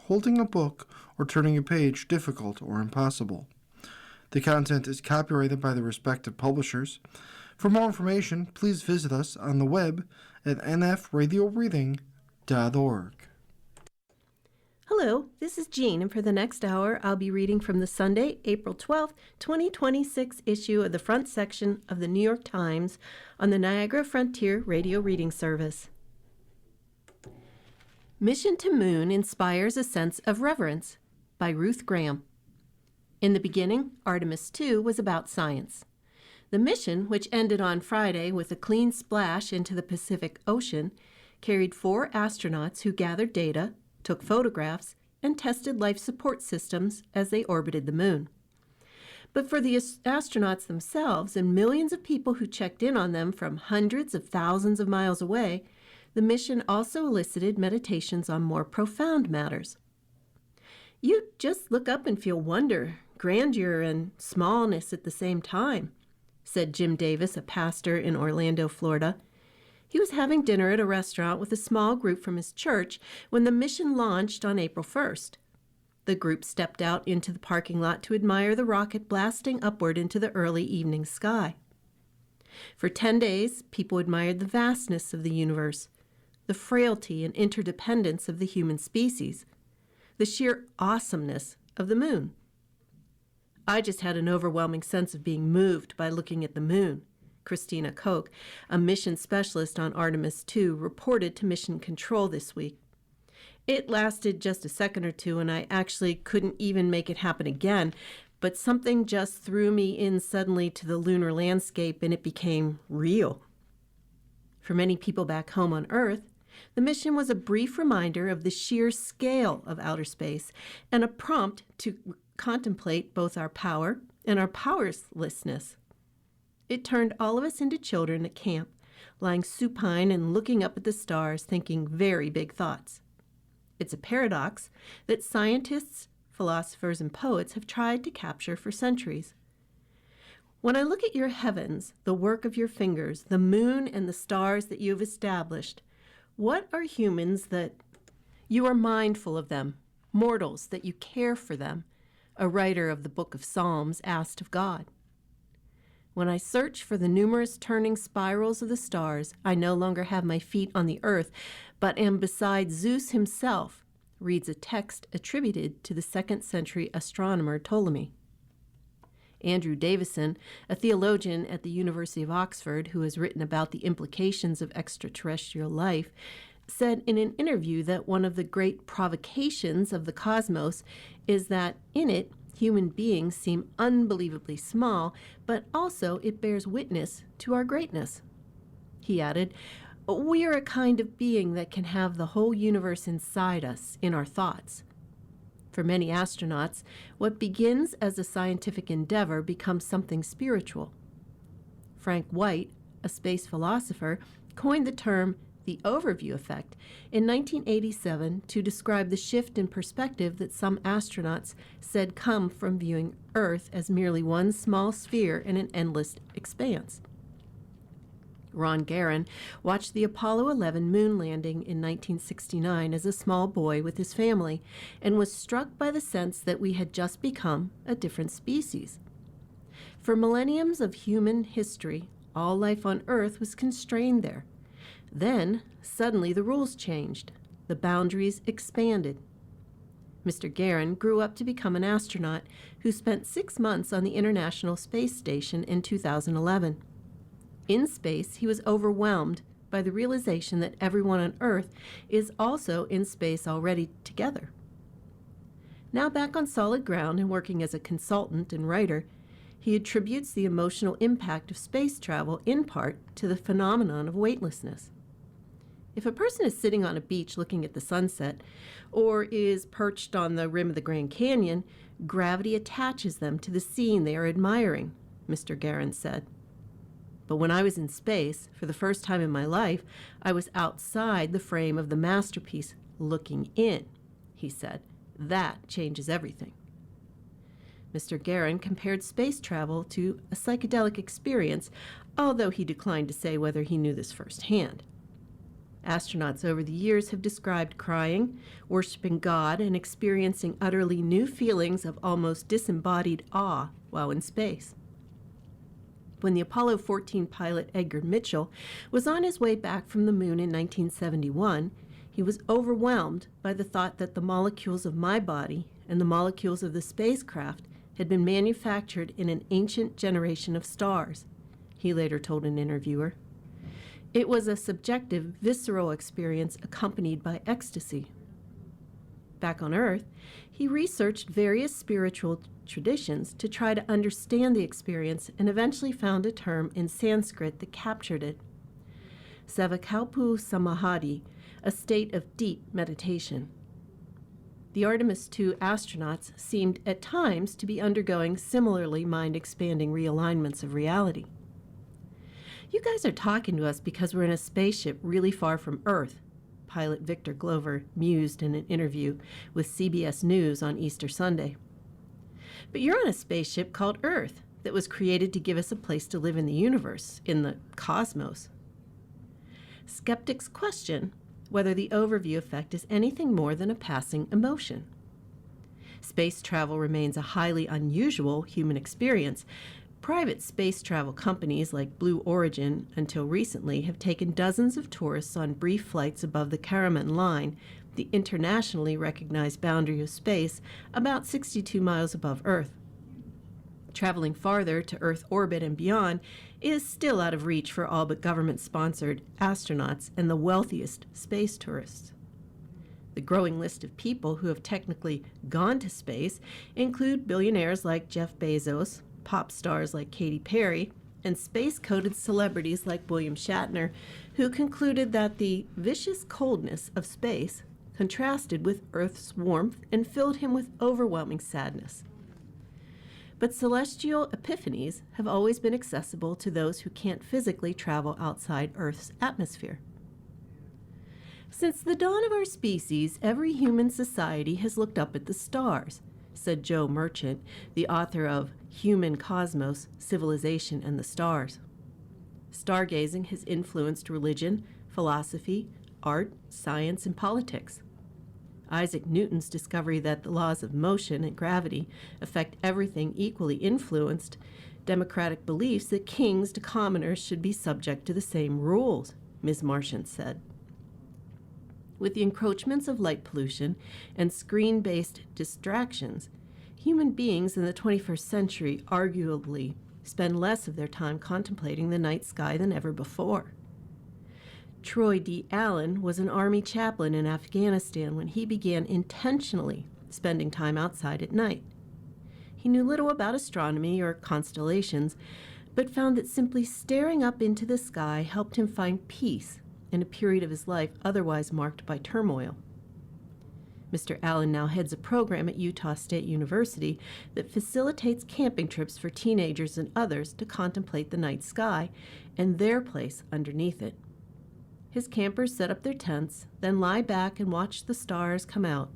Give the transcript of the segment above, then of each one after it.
holding a book or turning a page difficult or impossible. The content is copyrighted by the respective publishers. For more information, please visit us on the web at nfradioreading.org. Hello, this is Jean, and for the next hour, I'll be reading from the Sunday, April 12th, 2026 issue of the front section of the New York Times on the Niagara Frontier Radio Reading Service. Mission to Moon Inspires a Sense of Reverence by Ruth Graham. In the beginning, Artemis II was about science. The mission, which ended on Friday with a clean splash into the Pacific Ocean, carried 4 astronauts who gathered data, took photographs, and tested life support systems as they orbited the moon. But for the astronauts themselves and millions of people who checked in on them from hundreds of thousands of miles away, the mission also elicited meditations on more profound matters. You just look up and feel wonder, grandeur, and smallness at the same time, said Jim Davis, a pastor in Orlando, Florida. He was having dinner at a restaurant with a small group from his church when the mission launched on April 1st. The group stepped out into the parking lot to admire the rocket blasting upward into the early evening sky. For 10 days, people admired the vastness of the universe, the frailty and interdependence of the human species, the sheer awesomeness of the moon. I just had an overwhelming sense of being moved by looking at the moon, Christina Koch, a mission specialist on Artemis II, reported to Mission Control this week. It lasted just a second or two, and I actually couldn't even make it happen again, but something just threw me in suddenly to the lunar landscape, and it became real. For many people back home on Earth, the mission was a brief reminder of the sheer scale of outer space and a prompt to contemplate both our power and our powerlessness. It turned all of us into children at camp, lying supine and looking up at the stars, thinking very big thoughts. It's a paradox that scientists, philosophers, and poets have tried to capture for centuries. When I look at your heavens, the work of your fingers, the moon and the stars that you have established, what are humans that you are mindful of them, mortals that you care for them? A writer of the Book of Psalms asked of God. When I search for the numerous turning spirals of the stars, I no longer have my feet on the earth, but am beside Zeus himself, reads a text attributed to the 2nd century astronomer Ptolemy. Andrew Davison, a theologian at the University of Oxford who has written about the implications of extraterrestrial life, said in an interview that one of the great provocations of the cosmos is that in it, human beings seem unbelievably small, but also it bears witness to our greatness. He added, "We are a kind of being that can have the whole universe inside us, in our thoughts." For many astronauts, what begins as a scientific endeavor becomes something spiritual. Frank White, a space philosopher, coined the term the overview effect in 1987 to describe the shift in perspective that some astronauts said come from viewing Earth as merely one small sphere in an endless expanse. Ron Garan watched the Apollo 11 moon landing in 1969 as a small boy with his family and was struck by the sense that we had just become a different species. For millenniums of human history, all life on Earth was constrained there. Then, suddenly, the rules changed. The boundaries expanded. Mr. Garan grew up to become an astronaut who spent 6 months on the International Space Station in 2011. In space, he was overwhelmed by the realization that everyone on Earth is also in space already together. Now back on solid ground and working as a consultant and writer, he attributes the emotional impact of space travel in part to the phenomenon of weightlessness. If a person is sitting on a beach looking at the sunset or is perched on the rim of the Grand Canyon, gravity attaches them to the scene they are admiring, Mr. Garan said. But when I was in space, for the first time in my life, I was outside the frame of the masterpiece, looking in, he said. That changes everything. Mr. Garan compared space travel to a psychedelic experience, although he declined to say whether he knew this firsthand. Astronauts over the years have described crying, worshiping God, and experiencing utterly new feelings of almost disembodied awe while in space. When the Apollo 14 pilot Edgar Mitchell was on his way back from the moon in 1971, he was overwhelmed by the thought that the molecules of my body and the molecules of the spacecraft had been manufactured in an ancient generation of stars, he later told an interviewer. It was a subjective, visceral experience accompanied by ecstasy. Back on Earth, he researched various spiritual traditions to try to understand the experience and eventually found a term in Sanskrit that captured it. Savakalpu Samahati, a state of deep meditation. The Artemis II astronauts seemed at times to be undergoing similarly mind-expanding realignments of reality. You guys are talking to us because we're in a spaceship really far from Earth, pilot Victor Glover mused in an interview with CBS News on Easter Sunday. But you're on a spaceship called Earth that was created to give us a place to live in the universe, in the cosmos. Skeptics question whether the overview effect is anything more than a passing emotion. Space travel remains a highly unusual human experience. Private space travel companies like Blue Origin, until recently, have taken dozens of tourists on brief flights above the Kármán line, the internationally recognized boundary of space, about 62 miles above Earth. Traveling farther to Earth orbit and beyond is still out of reach for all but government-sponsored astronauts and the wealthiest space tourists. The growing list of people who have technically gone to space include billionaires like Jeff Bezos, pop stars like Katy Perry, and space-coded celebrities like William Shatner, who concluded that the vicious coldness of space contrasted with Earth's warmth and filled him with overwhelming sadness. But celestial epiphanies have always been accessible to those who can't physically travel outside Earth's atmosphere. Since the dawn of our species, every human society has looked up at the stars, said Joe Merchant, the author of Human Cosmos, Civilization and the Stars. Stargazing has influenced religion, philosophy, art, science, and politics. Isaac Newton's discovery that the laws of motion and gravity affect everything equally influenced democratic beliefs that kings to commoners should be subject to the same rules, Ms. Marchant said. With the encroachments of light pollution and screen-based distractions, human beings in the 21st century arguably spend less of their time contemplating the night sky than ever before. Troy D. Allen was an Army chaplain in Afghanistan when he began intentionally spending time outside at night. He knew little about astronomy or constellations, but found that simply staring up into the sky helped him find peace in a period of his life otherwise marked by turmoil. Mr. Allen now heads a program at Utah State University that facilitates camping trips for teenagers and others to contemplate the night sky and their place underneath it. His campers set up their tents, then lie back and watch the stars come out.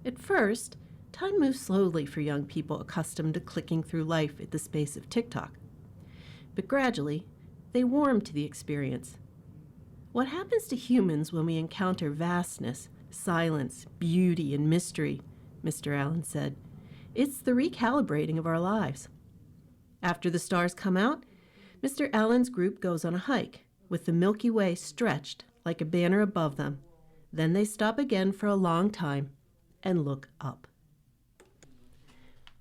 At first, time moves slowly for young people accustomed to clicking through life at the space of TikTok. But gradually, they warm to the experience. What happens to humans when we encounter vastness, silence, beauty, and mystery, Mr. Allen said. It's the recalibrating of our lives. After the stars come out, Mr. Allen's group goes on a hike, with the Milky Way stretched like a banner above them. Then they stop again for a long time and look up.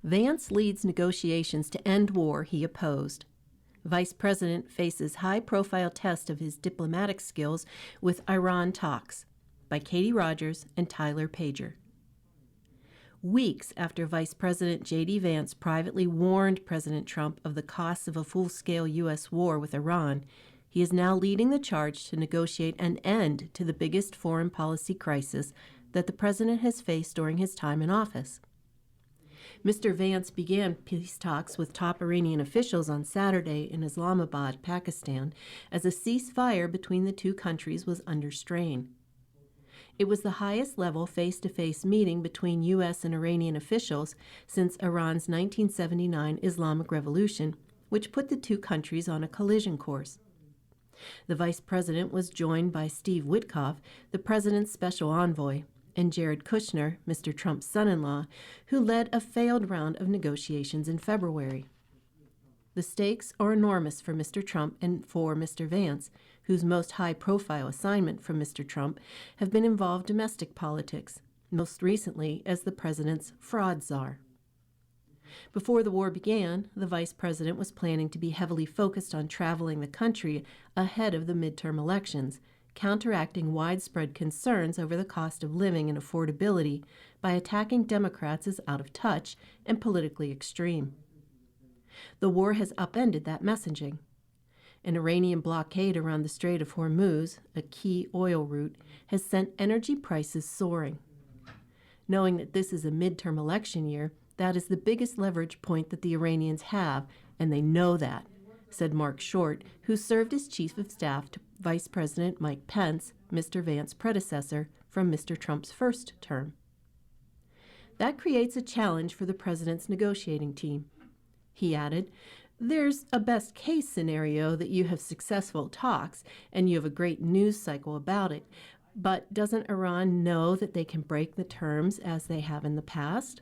Vance leads negotiations to end war he opposed. Vice President faces high-profile test of his diplomatic skills with Iran talks, by Katie Rogers and Tyler Pager. Weeks after Vice President J.D. Vance privately warned President Trump of the costs of a full-scale U.S. war with Iran, he is now leading the charge to negotiate an end to the biggest foreign policy crisis that the president has faced during his time in office. Mr. Vance began peace talks with top Iranian officials on Saturday in Islamabad, Pakistan, as a ceasefire between the two countries was under strain. It was the highest level face-to-face meeting between U.S. and Iranian officials since Iran's 1979 Islamic Revolution, which put the two countries on a collision course. The vice president was joined by Steve Witkoff, the president's special envoy, and Jared Kushner, Mr. Trump's son-in-law, who led a failed round of negotiations in February. The stakes are enormous for Mr. Trump and for Mr. Vance, whose most high-profile assignment from Mr. Trump have been involved domestic politics, most recently as the president's fraud czar. Before the war began, the vice president was planning to be heavily focused on traveling the country ahead of the midterm elections, counteracting widespread concerns over the cost of living and affordability by attacking Democrats as out of touch and politically extreme. The war has upended that messaging. An Iranian blockade around the Strait of Hormuz, a key oil route, has sent energy prices soaring. Knowing that this is a midterm election year, that is the biggest leverage point that the Iranians have, and they know that, said Mark Short, who served as chief of staff to Vice President Mike Pence, Mr. Vance's predecessor, from Mr. Trump's first term. That creates a challenge for the president's negotiating team. He added, "There's a best-case scenario that you have successful talks and you have a great news cycle about it, but doesn't Iran know that they can break the terms as they have in the past?"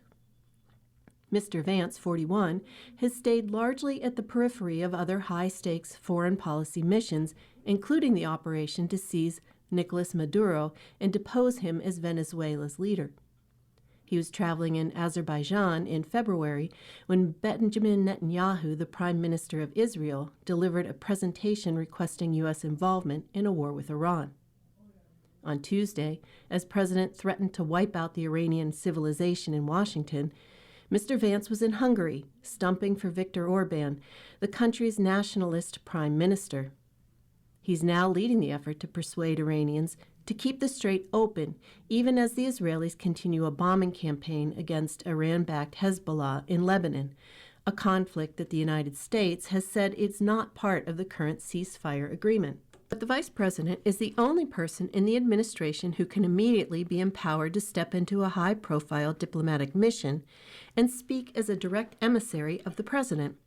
Mr. Vance, 41, has stayed largely at the periphery of other high-stakes foreign policy missions, including the operation to seize Nicolas Maduro and depose him as Venezuela's leader. He was traveling in Azerbaijan in February when Benjamin Netanyahu, the Prime Minister of Israel, delivered a presentation requesting U.S. involvement in a war with Iran. On Tuesday, as President threatened to wipe out the Iranian civilization in Washington, Mr. Vance was in Hungary, stumping for Viktor Orban, the country's nationalist prime minister. He's now leading the effort to persuade Iranians to keep the strait open, even as the Israelis continue a bombing campaign against Iran-backed Hezbollah in Lebanon, a conflict that the United States has said is not part of the current ceasefire agreement. But the vice president is the only person in the administration who can immediately be empowered to step into a high-profile diplomatic mission and speak as a direct emissary of the president.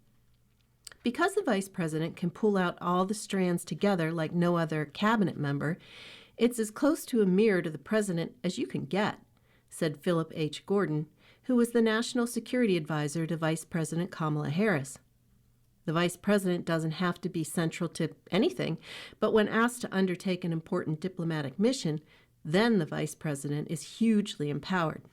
Because the vice president can pull out all the strands together like no other cabinet member, it's as close to a mirror to the president as you can get, said Philip H. Gordon, who was the national security advisor to Vice President Kamala Harris. The vice president doesn't have to be central to anything, but when asked to undertake an important diplomatic mission, then the vice president is hugely empowered.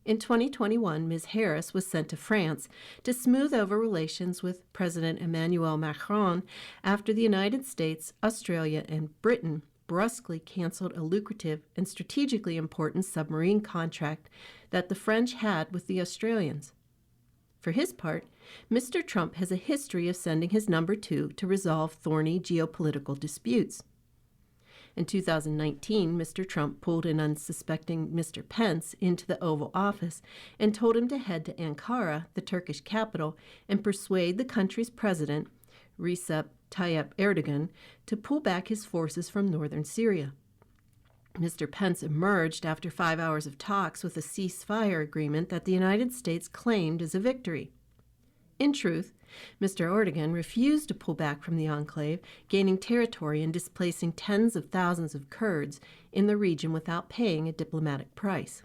In 2021, Ms. Harris was sent to France to smooth over relations with President Emmanuel Macron after the United States, Australia, and Britain brusquely canceled a lucrative and strategically important submarine contract that the French had with the Australians. For his part, Mr. Trump has a history of sending his number two to resolve thorny geopolitical disputes. In 2019, Mr. Trump pulled an unsuspecting Mr. Pence into the Oval Office and told him to head to Ankara, the Turkish capital, and persuade the country's president, Recep Tayyip Erdogan, to pull back his forces from northern Syria. Mr. Pence emerged after 5 hours of talks with a ceasefire agreement that the United States claimed as a victory. In truth, Mr. Erdogan refused to pull back from the enclave, gaining territory and displacing tens of thousands of Kurds in the region without paying a diplomatic price.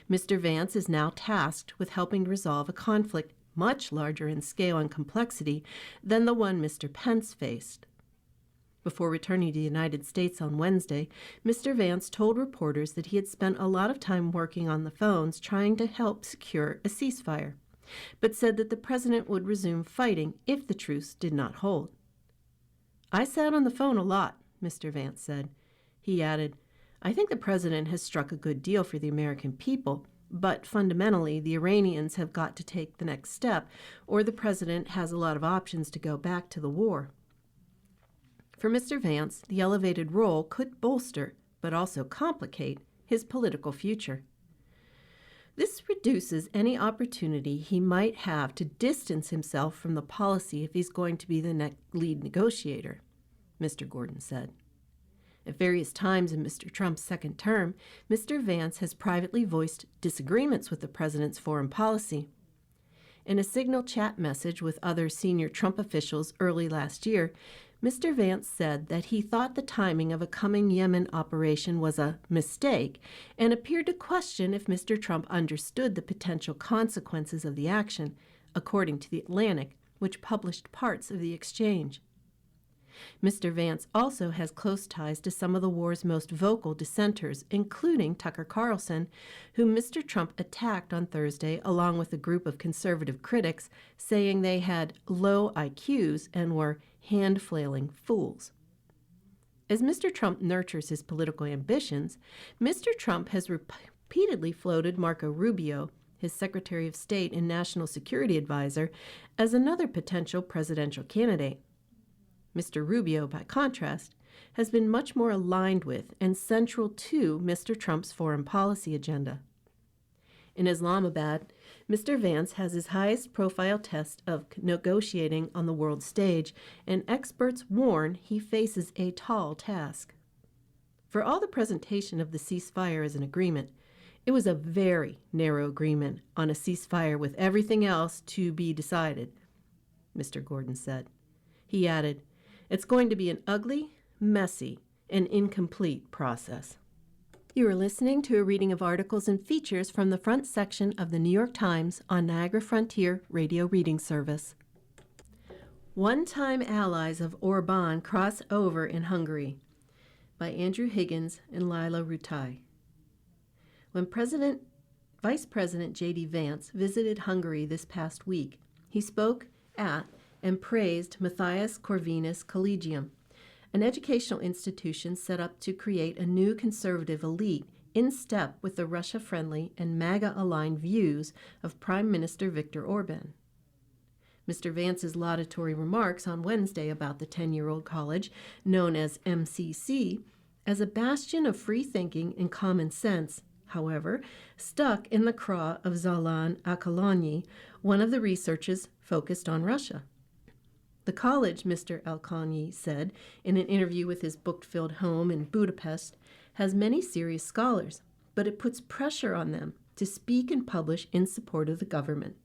Mr. Vance is now tasked with helping resolve a conflict much larger in scale and complexity than the one Mr. Pence faced. Before returning to the United States on Wednesday, Mr. Vance told reporters that he had spent a lot of time working on the phones trying to help secure a ceasefire, but said that the president would resume fighting if the truce did not hold. "I sat on the phone a lot," Mr. Vance said. He added, "I think the president has struck a good deal for the American people, but fundamentally the Iranians have got to take the next step, or the president has a lot of options to go back to the war." For Mr. Vance, the elevated role could bolster, but also complicate, his political future. This reduces any opportunity he might have to distance himself from the policy if he's going to be the lead negotiator, Mr. Gordon said. At various times in Mr. Trump's second term, Mr. Vance has privately voiced disagreements with the president's foreign policy. In a Signal chat message with other senior Trump officials early last year, Mr. Vance said that he thought the timing of a coming Yemen operation was a mistake and appeared to question if Mr. Trump understood the potential consequences of the action, according to The Atlantic, which published parts of the exchange. Mr. Vance also has close ties to some of the war's most vocal dissenters, including Tucker Carlson, whom Mr. Trump attacked on Thursday along with a group of conservative critics, saying they had low IQs and were hand-flailing fools. As Mr. Trump nurtures his political ambitions, Mr. Trump has repeatedly floated Marco Rubio, his Secretary of State and National Security Advisor, as another potential presidential candidate. Mr. Rubio, by contrast, has been much more aligned with and central to Mr. Trump's foreign policy agenda. In Islamabad, Mr. Vance has his highest profile test of negotiating on the world stage, and experts warn he faces a tall task. For all the presentation of the ceasefire as an agreement, it was a very narrow agreement on a ceasefire with everything else to be decided, Mr. Gordon said. He added, "It's going to be an ugly, messy, and incomplete process." You are listening to a reading of articles and features from the front section of the New York Times on Niagara Frontier Radio Reading Service. One-time allies of Orban cross over in Hungary, by Andrew Higgins and Lila Rutai. When Vice President J.D. Vance visited Hungary this past week, he spoke at and praised Matthias Corvinus Collegium, an educational institution set up to create a new conservative elite in step with the Russia-friendly and MAGA-aligned views of Prime Minister Viktor Orban. Mr. Vance's laudatory remarks on Wednesday about the 10-year-old college, known as MCC, as a bastion of free thinking and common sense, however, stuck in the craw of Zalán Alkalányi, one of the researchers focused on Russia. The college, Mr. Alkalányi said in an interview with his book-filled home in Budapest, has many serious scholars, but it puts pressure on them to speak and publish in support of the government.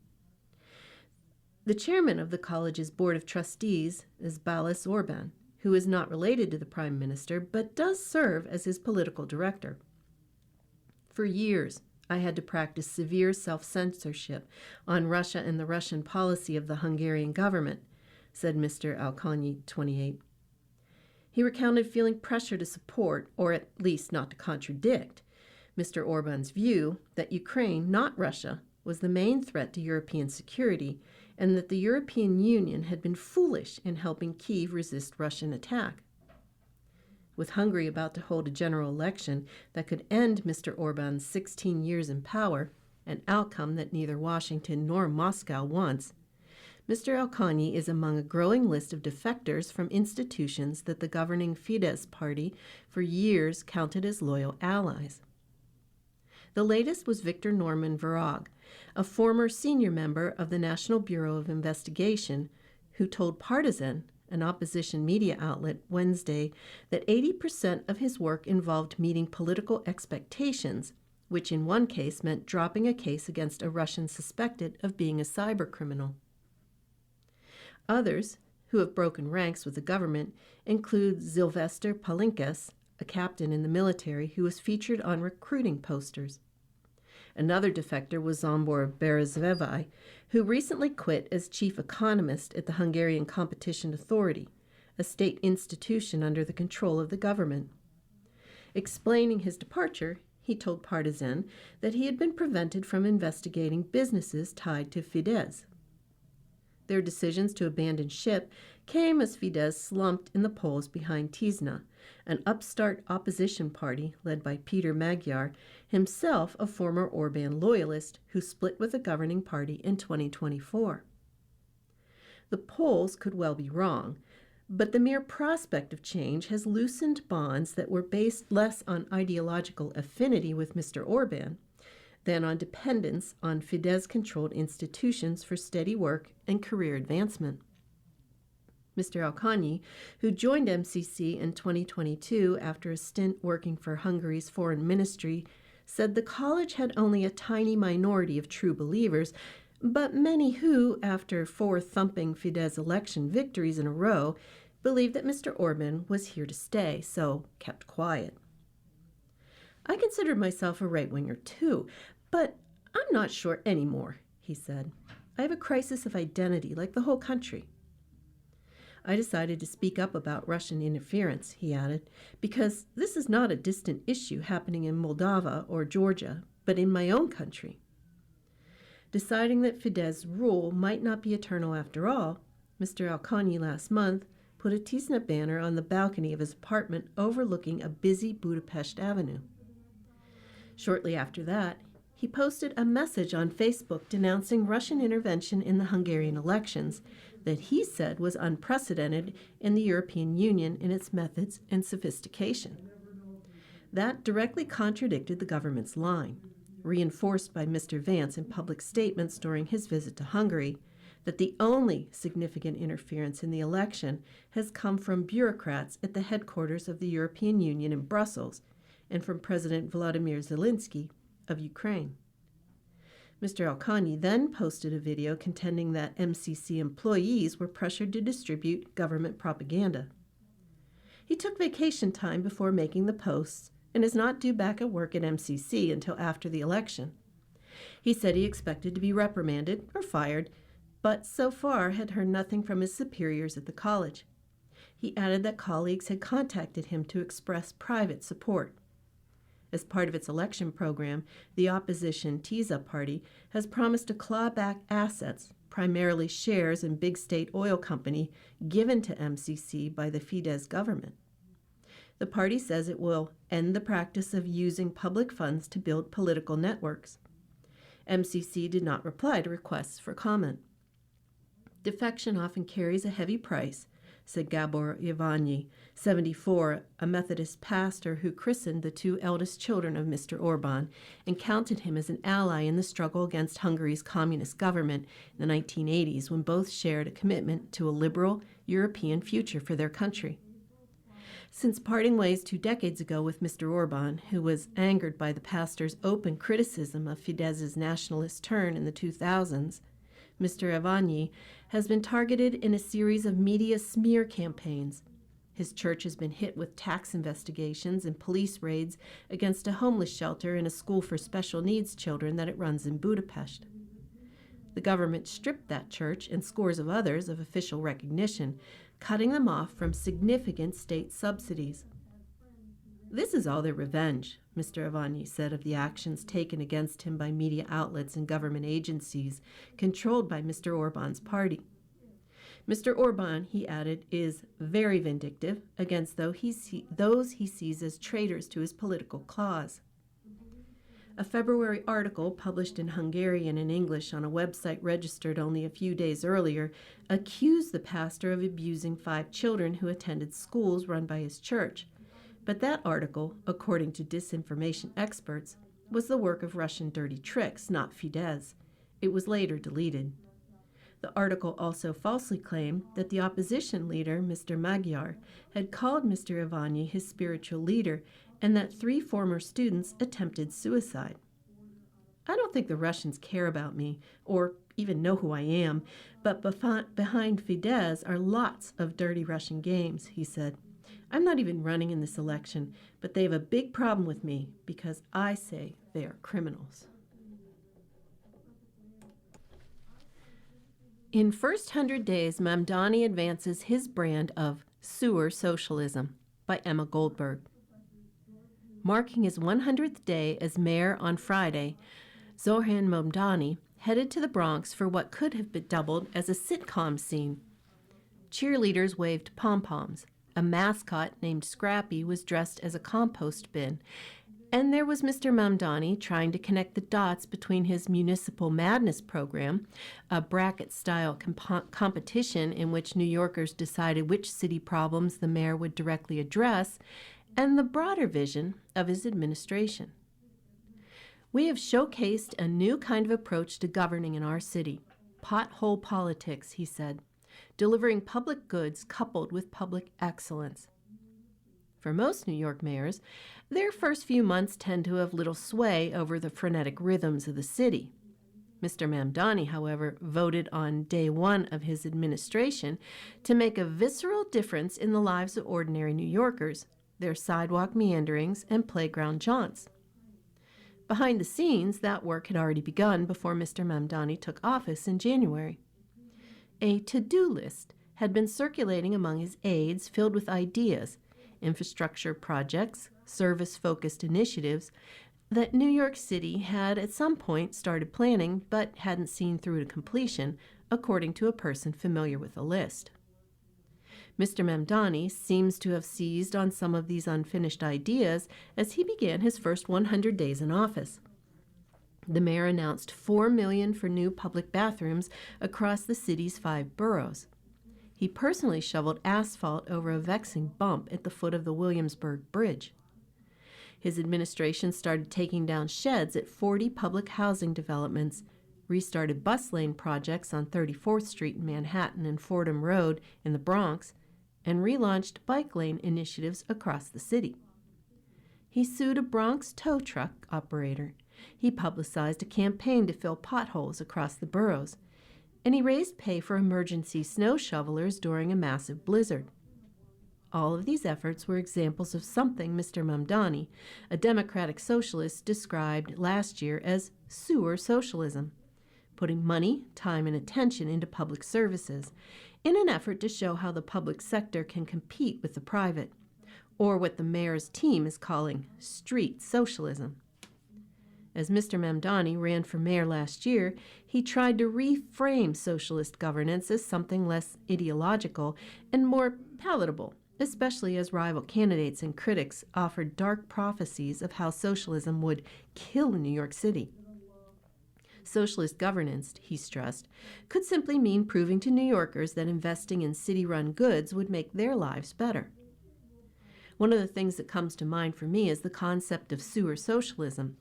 The chairman of the college's board of trustees is Balázs Orbán, who is not related to the prime minister but does serve as his political director. For years, I had to practice severe self-censorship on Russia and the Russian policy of the Hungarian government, said Mr. Alkalányi, 28. He recounted feeling pressure to support, or at least not to contradict, Mr. Orban's view that Ukraine, not Russia, was the main threat to European security, and that the European Union had been foolish in helping Kyiv resist Russian attack. With Hungary about to hold a general election that could end Mr. Orban's 16 years in power, an outcome that neither Washington nor Moscow wants, Mr. Alkalányi is among a growing list of defectors from institutions that the governing Fidesz party for years counted as loyal allies. The latest was Viktor Norman Virag, a former senior member of the National Bureau of Investigation, who told Partisan, an opposition media outlet, Wednesday that 80% of his work involved meeting political expectations, which in one case meant dropping a case against a Russian suspected of being a cybercriminal. Others, who have broken ranks with the government, include Sylvester Palinkas, a captain in the military who was featured on recruiting posters. Another defector was Zsombor Berezsevai, who recently quit as chief economist at the Hungarian Competition Authority, a state institution under the control of the government. Explaining his departure, he told Partisan that he had been prevented from investigating businesses tied to Fidesz. Their decisions to abandon ship came as Fidesz slumped in the polls behind Tisza, an upstart opposition party led by Peter Magyar, himself a former Orban loyalist who split with the governing party in 2024. The polls could well be wrong, but the mere prospect of change has loosened bonds that were based less on ideological affinity with Mr. Orban than on dependence on Fidesz-controlled institutions for steady work and career advancement. Mr. Alkalányi, who joined MCC in 2022 after a stint working for Hungary's foreign ministry, said the college had only a tiny minority of true believers, but many who, after 4 thumping Fidesz election victories in a row, believed that Mr. Orban was here to stay, so kept quiet. I considered myself a right-winger too, but I'm not sure anymore, he said. I have a crisis of identity like the whole country. I decided to speak up about Russian interference, he added, because this is not a distant issue happening in Moldova or Georgia, but in my own country. Deciding that Fidesz rule might not be eternal after all, Mr. Alkony last month put a Tisza banner on the balcony of his apartment overlooking a busy Budapest avenue. Shortly after that, he posted a message on Facebook denouncing Russian intervention in the Hungarian elections that he said was unprecedented in the European Union in its methods and sophistication. That directly contradicted the government's line, reinforced by Mr. Vance in public statements during his visit to Hungary, that the only significant interference in the election has come from bureaucrats at the headquarters of the European Union in Brussels and from President Volodymyr Zelensky of Ukraine. Mr. Alkony then posted a video contending that MCC employees were pressured to distribute government propaganda. He took vacation time before making the posts and is not due back at work at MCC until after the election. He said he expected to be reprimanded or fired, but so far had heard nothing from his superiors at the college. He added that colleagues had contacted him to express private support. As part of its election program, the opposition Tisza party has promised to claw back assets, primarily shares in big state oil company, given to MCC by the Fidesz government. The party says it will end the practice of using public funds to build political networks. MCC did not reply to requests for comment. Defection often carries a heavy price, said Gabor Ivanyi, 74, a Methodist pastor who christened the two eldest children of Mr. Orban and counted him as an ally in the struggle against Hungary's communist government in the 1980s, when both shared a commitment to a liberal European future for their country. Since parting ways 2 decades ago with Mr. Orban, who was angered by the pastor's open criticism of Fidesz's nationalist turn in the 2000s, Mr. Ivanyi has been targeted in a series of media smear campaigns. His church has been hit with tax investigations and police raids against a homeless shelter and a school for special needs children that it runs in Budapest. The government stripped that church and scores of others of official recognition, cutting them off from significant state subsidies. This is all their revenge, Mr. Ivanyi said of the actions taken against him by media outlets and government agencies controlled by Mr. Orban's party. Mr. Orban, he added, is very vindictive against those he sees as traitors to his political cause. A February article published in Hungarian and English on a website registered only a few days earlier accused the pastor of abusing 5 children who attended schools run by his church. But that article, according to disinformation experts, was the work of Russian dirty tricks, not Fidesz. It was later deleted. The article also falsely claimed that the opposition leader, Mr. Magyar, had called Mr. Ivanyi his spiritual leader and that 3 former students attempted suicide. I don't think the Russians care about me or even know who I am, but behind Fidesz are lots of dirty Russian games, he said. I'm not even running in this election, but they have a big problem with me because I say they are criminals. In First 100 Days, Mamdani advances his brand of sewer socialism by Emma Goldberg. Marking his 100th day as mayor on Friday, Zoran Mamdani headed to the Bronx for what could have been doubled as a sitcom scene. Cheerleaders waved pom-poms. A mascot named Scrappy was dressed as a compost bin, and there was Mr. Mamdani trying to connect the dots between his Municipal Madness program, a bracket-style competition in which New Yorkers decided which city problems the mayor would directly address, and the broader vision of his administration. We have showcased a new kind of approach to governing in our city, pothole politics, he said, delivering public goods coupled with public excellence. For most New York mayors, their first few months tend to have little sway over the frenetic rhythms of the city. Mr. Mamdani, however, voted on day one of his administration to make a visceral difference in the lives of ordinary New Yorkers, their sidewalk meanderings and playground jaunts. Behind the scenes, that work had already begun before Mr. Mamdani took office in January. A to-do list had been circulating among his aides filled with ideas, infrastructure projects, service-focused initiatives that New York City had at some point started planning but hadn't seen through to completion, according to a person familiar with the list. Mr. Mamdani seems to have seized on some of these unfinished ideas as he began his first 100 days in office. The mayor announced $4 million for new public bathrooms across the city's 5 boroughs. He personally shoveled asphalt over a vexing bump at the foot of the Williamsburg Bridge. His administration started taking down sheds at 40 public housing developments, restarted bus lane projects on 34th Street in Manhattan and Fordham Road in the Bronx, and relaunched bike lane initiatives across the city. He sued a Bronx tow truck operator. He publicized a campaign to fill potholes across the boroughs, and he raised pay for emergency snow shovelers during a massive blizzard. All of these efforts were examples of something Mr. Mamdani, a democratic socialist, described last year as sewer socialism, putting money, time, and attention into public services in an effort to show how the public sector can compete with the private, or what the mayor's team is calling street socialism. As Mr. Mamdani ran for mayor last year, he tried to reframe socialist governance as something less ideological and more palatable, especially as rival candidates and critics offered dark prophecies of how socialism would kill New York City. Socialist governance, he stressed, could simply mean proving to New Yorkers that investing in city-run goods would make their lives better. One of the things that comes to mind for me is the concept of sewer socialism,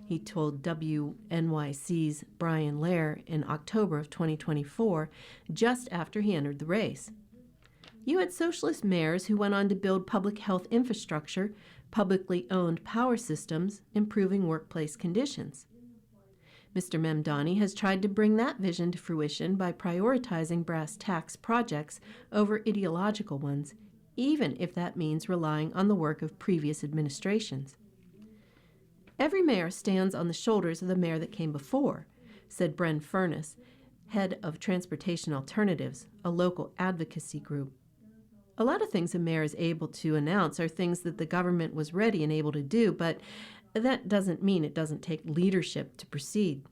he told WNYC's Brian Lehrer in October of 2024, just after he entered the race. You had socialist mayors who went on to build public health infrastructure, publicly owned power systems, improving workplace conditions. Mr. Mamdani has tried to bring that vision to fruition by prioritizing brass tacks projects over ideological ones, even if that means relying on the work of previous administrations. Every mayor stands on the shoulders of the mayor that came before, said Bren Furness, head of Transportation Alternatives, a local advocacy group. A lot of things a mayor is able to announce are things that the government was ready and able to do, but that doesn't mean it doesn't take leadership to proceed.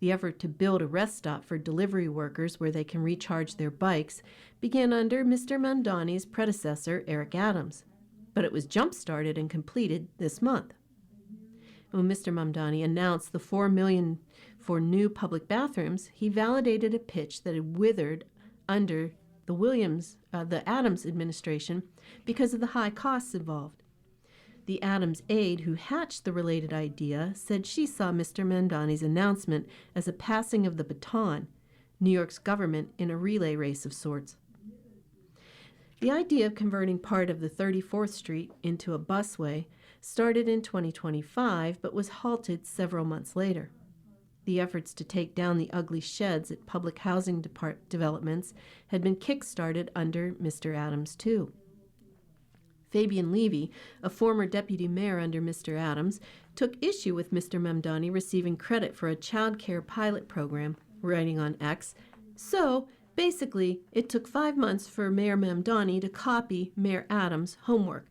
The effort to build a rest stop for delivery workers where they can recharge their bikes began under Mr. Mamdani's predecessor, Eric Adams, but it was jump-started and completed this month. When Mr. Mamdani announced the $4 million for new public bathrooms, he validated a pitch that had withered under the Adams administration because of the high costs involved. The Adams aide who hatched the related idea said she saw Mr. Mamdani's announcement as a passing of the baton, New York's government in a relay race of sorts. The idea of converting part of the 34th Street into a busway started in 2025 but was halted several months later. The efforts to take down the ugly sheds at public housing developments had been kick-started under Mr. Adams, too. Fabian Levy, a former deputy mayor under Mr. Adams, took issue with Mr. Mamdani receiving credit for a child care pilot program, writing on X, "So, basically, it took 5 months for Mayor Mamdani to copy Mayor Adams' homework.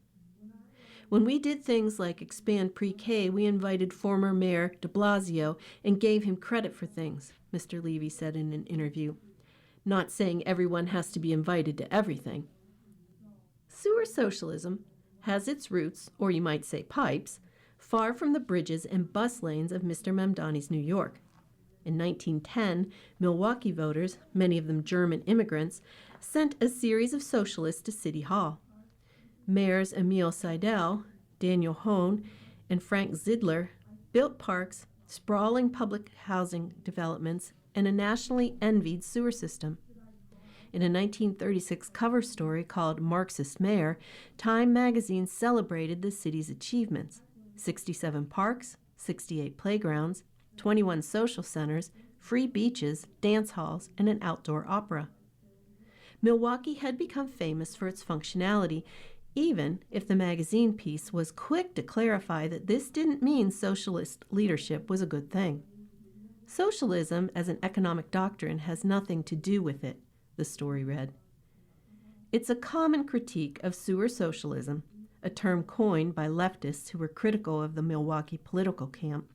When we did things like expand pre-K, we invited former Mayor de Blasio and gave him credit for things," Mr. Levy said in an interview. "Not saying everyone has to be invited to everything." Sewer socialism has its roots, or you might say pipes, far from the bridges and bus lanes of Mr. Mamdani's New York. In 1910, Milwaukee voters, many of them German immigrants, sent a series of socialists to City Hall. Mayors Emil Seidel, Daniel Hohn, and Frank Zidler built parks, sprawling public housing developments, and a nationally envied sewer system. In a 1936 cover story called Marxist Mayor, Time magazine celebrated the city's achievements: 67 parks, 68 playgrounds, 21 social centers, free beaches, dance halls, and an outdoor opera. Milwaukee had become famous for its functionality, even if the magazine piece was quick to clarify that this didn't mean socialist leadership was a good thing. Socialism as an economic doctrine has nothing to do with it, the story read. It's a common critique of sewer socialism, a term coined by leftists who were critical of the Milwaukee political camp,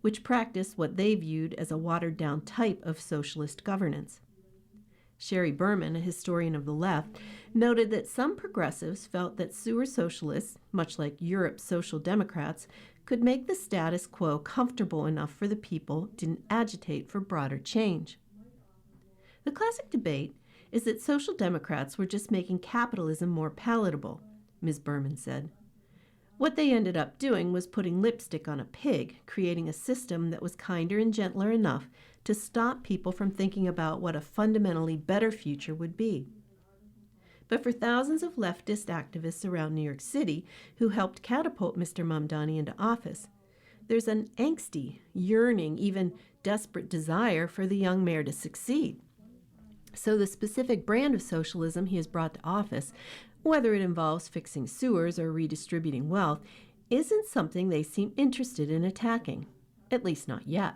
which practiced what they viewed as a watered-down type of socialist governance. Sherry Berman, a historian of the left, noted that some progressives felt that sewer socialists, much like Europe's social democrats, could make the status quo comfortable enough for the people didn't agitate for broader change. The classic debate is that social democrats were just making capitalism more palatable, Ms. Berman said. What they ended up doing was putting lipstick on a pig, creating a system that was kinder and gentler enough to stop people from thinking about what a fundamentally better future would be. But for thousands of leftist activists around New York City who helped catapult Mr. Mamdani into office, there's an angsty, yearning, even desperate desire for the young mayor to succeed. So the specific brand of socialism he has brought to office, whether it involves fixing sewers or redistributing wealth, isn't something they seem interested in attacking, at least not yet.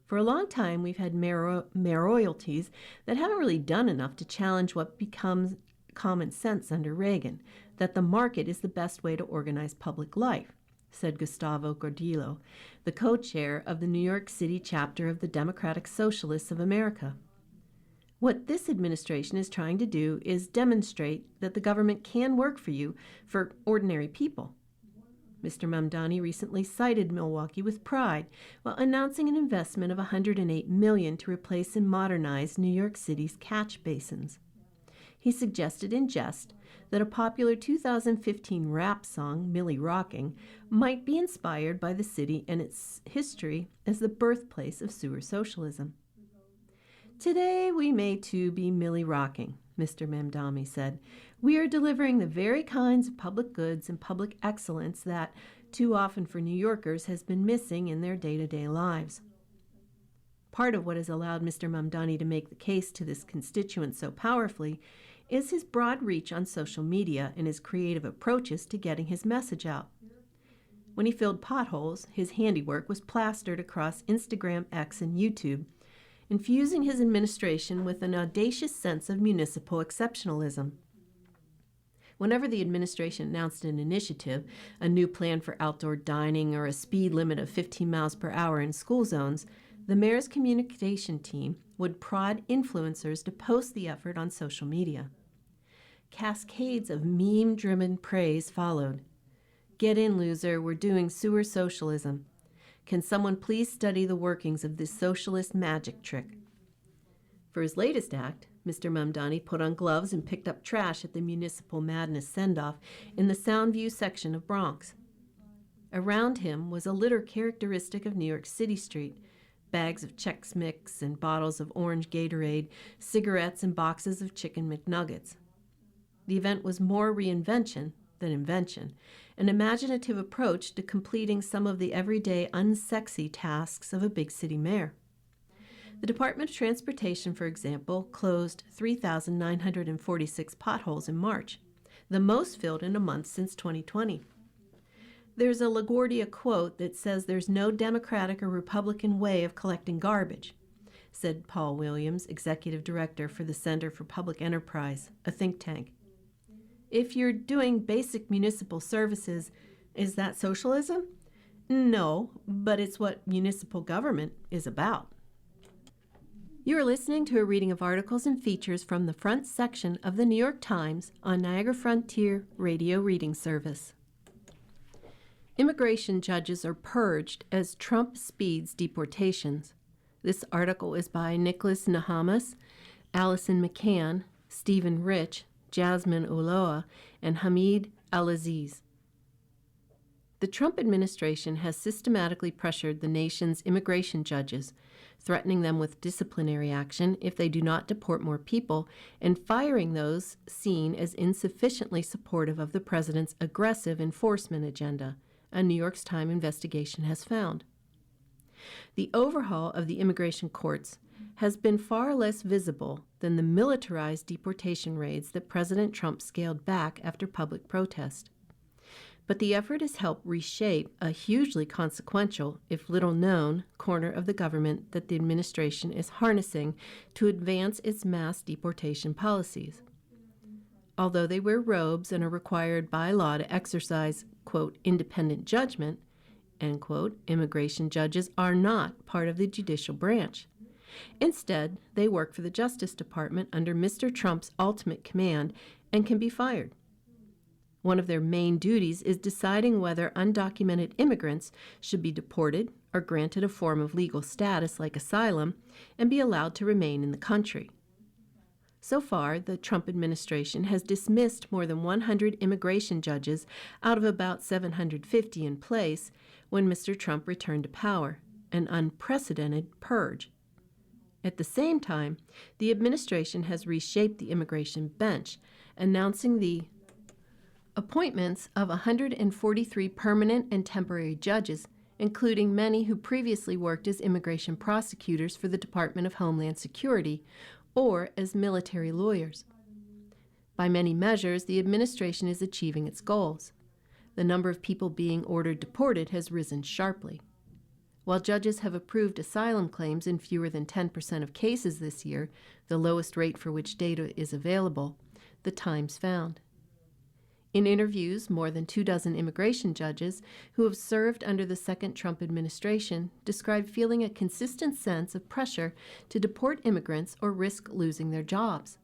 For a long time, we've had mayoralties that haven't really done enough to challenge what becomes common sense under Reagan, that the market is the best way to organize public life, said Gustavo Gordillo, the co-chair of the New York City chapter of the Democratic Socialists of America. What this administration is trying to do is demonstrate that the government can work for you, for ordinary people. Mr. Mamdani recently cited Milwaukee with pride while announcing an investment of $108 million to replace and modernize New York City's catch basins. He suggested in jest that a popular 2015 rap song, Millie Rocking, might be inspired by the city and its history as the birthplace of sewer socialism. Today we may too be Millie Rocking, Mr. Mamdani said. We are delivering the very kinds of public goods and public excellence that, too often for New Yorkers, has been missing in their day-to-day lives. Part of what has allowed Mr. Mamdani to make the case to this constituent so powerfully is his broad reach on social media and his creative approaches to getting his message out. When he filled potholes, his handiwork was plastered across Instagram, X, and YouTube, infusing his administration with an audacious sense of municipal exceptionalism. Whenever the administration announced an initiative, a new plan for outdoor dining or a speed limit of 15 miles per hour in school zones, the mayor's communication team would prod influencers to post the effort on social media. Cascades of meme-driven praise followed. Get in, loser, we're doing sewer socialism. Can someone please study the workings of this socialist magic trick? For his latest act, Mr. Mamdani put on gloves and picked up trash at the Municipal Madness send-off in the Soundview section of Bronx. Around him was a litter characteristic of New York City Street, bags of Chex Mix and bottles of orange Gatorade, cigarettes and boxes of Chicken McNuggets. The event was more reinvention than invention, an imaginative approach to completing some of the everyday unsexy tasks of a big city mayor. The Department of Transportation, for example, closed 3,946 potholes in March, the most filled in a month since 2020. There's a LaGuardia quote that says there's no Democratic or Republican way of collecting garbage, said Paul Williams, executive director for the Center for Public Enterprise, a think tank. If you're doing basic municipal services, is that socialism? No, but it's what municipal government is about. You are listening to a reading of articles and features from the front section of the New York Times on Niagara Frontier Radio Reading Service. Immigration judges are purged as Trump speeds deportations. This article is by Nicholas Nahamas, Allison McCann, Stephen Rich, Jasmine Ulloa, and Hamid Al-Aziz. The Trump administration has systematically pressured the nation's immigration judges, threatening them with disciplinary action if they do not deport more people, and firing those seen as insufficiently supportive of the president's aggressive enforcement agenda, a New York Times investigation has found. The overhaul of the immigration courts has been far less visible than the militarized deportation raids that President Trump scaled back after public protest. But the effort has helped reshape a hugely consequential, if little known, corner of the government that the administration is harnessing to advance its mass deportation policies. Although they wear robes and are required by law to exercise, quote, independent judgment, end quote, immigration judges are not part of the judicial branch. Instead, they work for the Justice Department under Mr. Trump's ultimate command and can be fired. One of their main duties is deciding whether undocumented immigrants should be deported or granted a form of legal status like asylum and be allowed to remain in the country. So far, the Trump administration has dismissed more than 100 immigration judges out of about 750 in place when Mr. Trump returned to power, an unprecedented purge. At the same time, the administration has reshaped the immigration bench, announcing the appointments of 143 permanent and temporary judges, including many who previously worked as immigration prosecutors for the Department of Homeland Security or as military lawyers. By many measures, the administration is achieving its goals. The number of people being ordered deported has risen sharply. While judges have approved asylum claims in fewer than 10% of cases this year, the lowest rate for which data is available, the Times found. In interviews, more than 24 immigration judges who have served under the second Trump administration described feeling a consistent sense of pressure to deport immigrants or risk losing their jobs.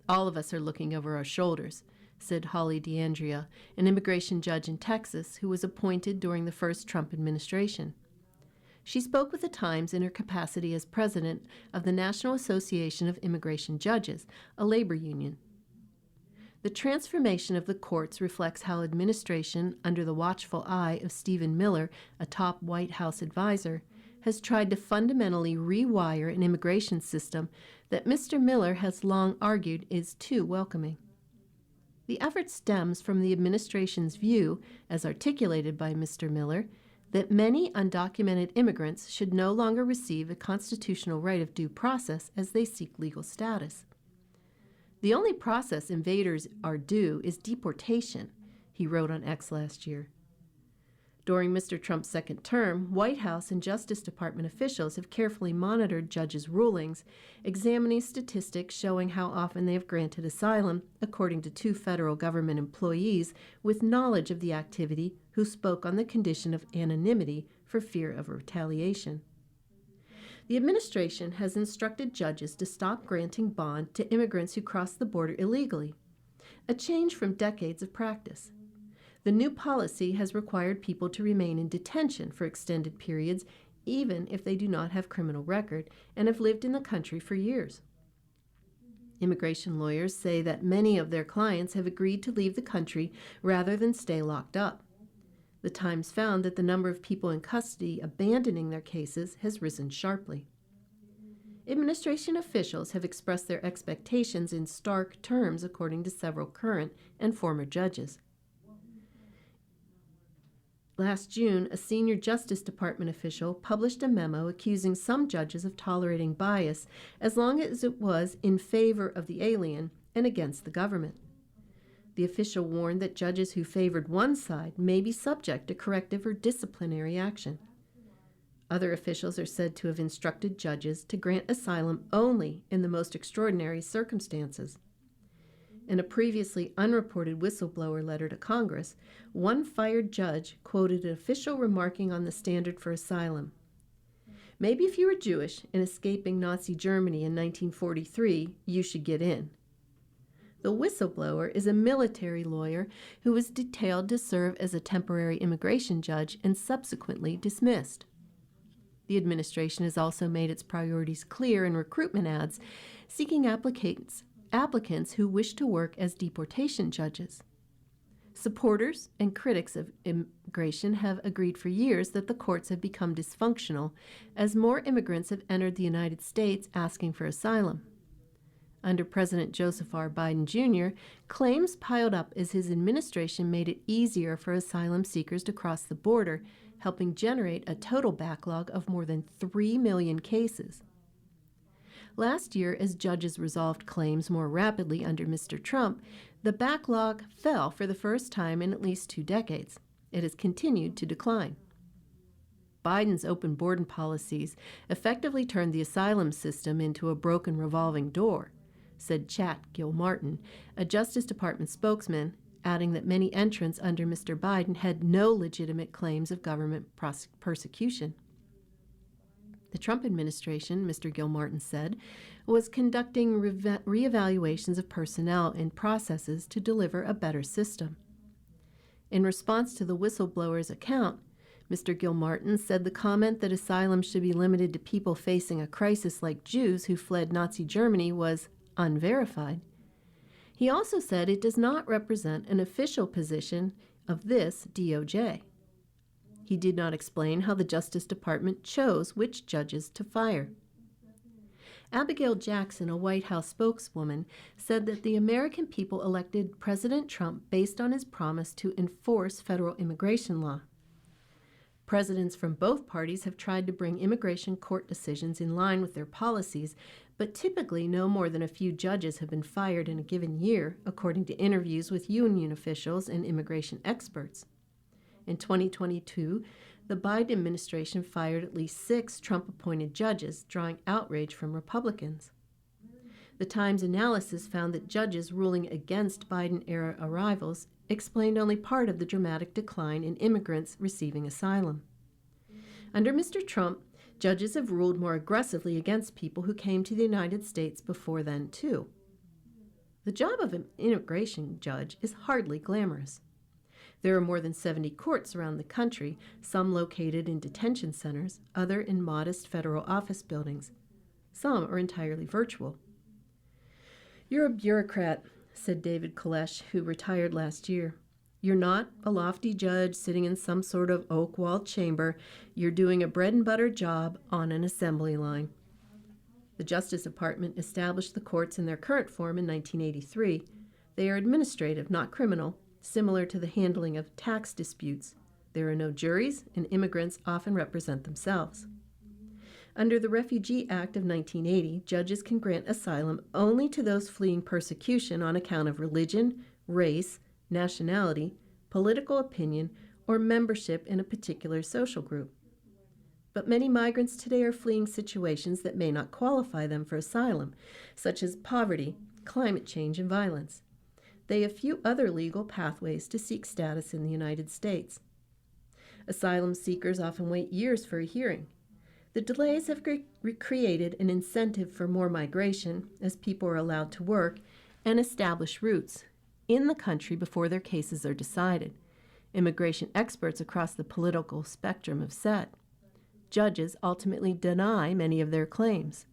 All of us are looking over our shoulders, said Holly D'Andrea, an immigration judge in Texas who was appointed during the first Trump administration. She spoke with the Times in her capacity as president of the National Association of Immigration Judges, a labor union. The transformation of the courts reflects how administration, under the watchful eye of Stephen Miller, a top White House advisor, has tried to fundamentally rewire an immigration system that Mr. Miller has long argued is too welcoming. The effort stems from the administration's view, as articulated by Mr. Miller, that many undocumented immigrants should no longer receive a constitutional right of due process as they seek legal status. The only process invaders are due is deportation, he wrote on X last year. During Mr. Trump's second term, White House and Justice Department officials have carefully monitored judges' rulings, examining statistics showing how often they have granted asylum, according to 2 federal government employees with knowledge of the activity who spoke on the condition of anonymity for fear of retaliation. The administration has instructed judges to stop granting bond to immigrants who cross the border illegally, a change from decades of practice. The new policy has required people to remain in detention for extended periods, even if they do not have criminal record and have lived in the country for years. Immigration lawyers say that many of their clients have agreed to leave the country rather than stay locked up. The Times found that the number of people in custody abandoning their cases has risen sharply. Administration officials have expressed their expectations in stark terms, according to several current and former judges. Last June, a senior Justice Department official published a memo accusing some judges of tolerating bias as long as it was in favor of the alien and against the government. The official warned that judges who favored one side may be subject to corrective or disciplinary action. Other officials are said to have instructed judges to grant asylum only in the most extraordinary circumstances. In a previously unreported whistleblower letter to Congress, one fired judge quoted an official remarking on the standard for asylum. Maybe if you were Jewish and escaping Nazi Germany in 1943, you should get in. The whistleblower is a military lawyer who was detailed to serve as a temporary immigration judge and subsequently dismissed. The administration has also made its priorities clear in recruitment ads, seeking applicants who wish to work as deportation judges. Supporters and critics of immigration have agreed for years that the courts have become dysfunctional as more immigrants have entered the United States asking for asylum. Under President Joseph R. Biden Jr., claims piled up as his administration made it easier for asylum seekers to cross the border helping generate a total backlog of more than 3 million cases. Last year, as judges resolved claims more rapidly under Mr. Trump, the backlog fell for the first time in at least 2 decades. It has continued to decline. Biden's open border policies effectively turned the asylum system into a broken revolving door, said Chat Gilmartin, a Justice Department spokesman, adding that many entrants under Mr. Biden had no legitimate claims of government persecution. The Trump administration, Mr. Gilmartin said, was conducting reevaluations of personnel and processes to deliver a better system. In response to the whistleblower's account, Mr. Gilmartin said the comment that asylum should be limited to people facing a crisis like Jews who fled Nazi Germany was unverified. He also said it does not represent an official position of this DOJ. He did not explain how the Justice Department chose which judges to fire. Abigail Jackson, a White House spokeswoman, said that the American people elected President Trump based on his promise to enforce federal immigration law. Presidents from both parties have tried to bring immigration court decisions in line with their policies, but typically no more than a few judges have been fired in a given year, according to interviews with union officials and immigration experts. In 2022, the Biden administration fired at least 6 Trump-appointed judges, drawing outrage from Republicans. The Times analysis found that judges ruling against Biden-era arrivals explained only part of the dramatic decline in immigrants receiving asylum. Under Mr. Trump, judges have ruled more aggressively against people who came to the United States before then, too. The job of an immigration judge is hardly glamorous. There are more than 70 courts around the country, some located in detention centers, others in modest federal office buildings. Some are entirely virtual. "You're a bureaucrat," said David Kolesh, who retired last year. "You're not a lofty judge sitting in some sort of oak-walled chamber. You're doing a bread-and-butter job on an assembly line." The Justice Department established the courts in their current form in 1983. They are administrative, not criminal, similar to the handling of tax disputes. There are no juries, and immigrants often represent themselves. Under the Refugee Act of 1980, judges can grant asylum only to those fleeing persecution on account of religion, race, nationality, political opinion, or membership in a particular social group. But many migrants today are fleeing situations that may not qualify them for asylum, such as poverty, climate change, and violence. They have few other legal pathways to seek status in the United States. Asylum seekers often wait years for a hearing. The delays have created an incentive for more migration as people are allowed to work and establish roots in the country before their cases are decided. Immigration experts across the political spectrum have said. Judges ultimately deny many of their claims.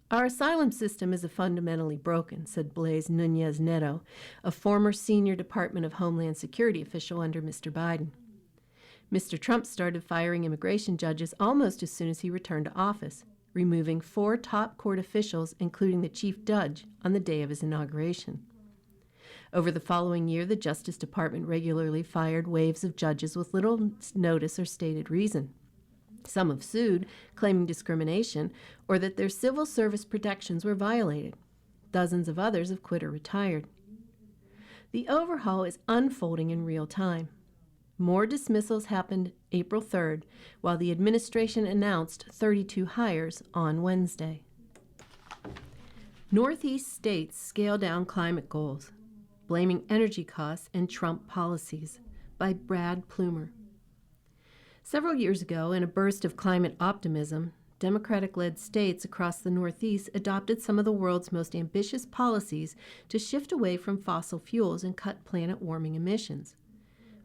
"Our asylum system is fundamentally broken," said Blaise Nunez Neto, a former senior Department of Homeland Security official under Mr. Biden. Mr. Trump started firing immigration judges almost as soon as he returned to office, removing 4 top court officials, including the chief judge, on the day of his inauguration. Over the following year, the Justice Department regularly fired waves of judges with little notice or stated reason. Some have sued, claiming discrimination or that their civil service protections were violated. Dozens of others have quit or retired. The overhaul is unfolding in real time. More dismissals happened April 3rd, while the administration announced 32 hires on Wednesday. Northeast states scale down climate goals, blaming energy costs and Trump policies, by Brad Plumer. Several years ago, in a burst of climate optimism, Democratic-led states across the Northeast adopted some of the world's most ambitious policies to shift away from fossil fuels and cut planet-warming emissions.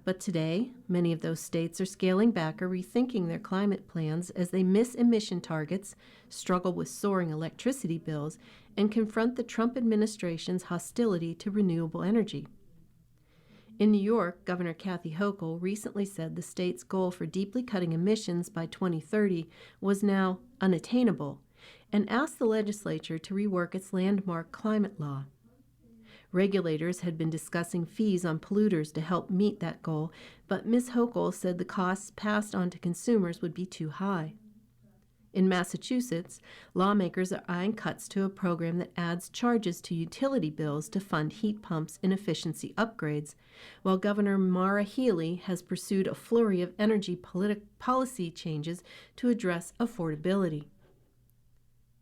But today, many of those states are scaling back or rethinking their climate plans as they miss emission targets, struggle with soaring electricity bills, and confront the Trump administration's hostility to renewable energy. In New York, Governor Kathy Hochul recently said the state's goal for deeply cutting emissions by 2030 was now unattainable and asked the legislature to rework its landmark climate law. Regulators had been discussing fees on polluters to help meet that goal, but Ms. Hochul said the costs passed on to consumers would be too high. In Massachusetts, lawmakers are eyeing cuts to a program that adds charges to utility bills to fund heat pumps and efficiency upgrades, while Governor Maura Healey has pursued a flurry of energy policy changes to address affordability.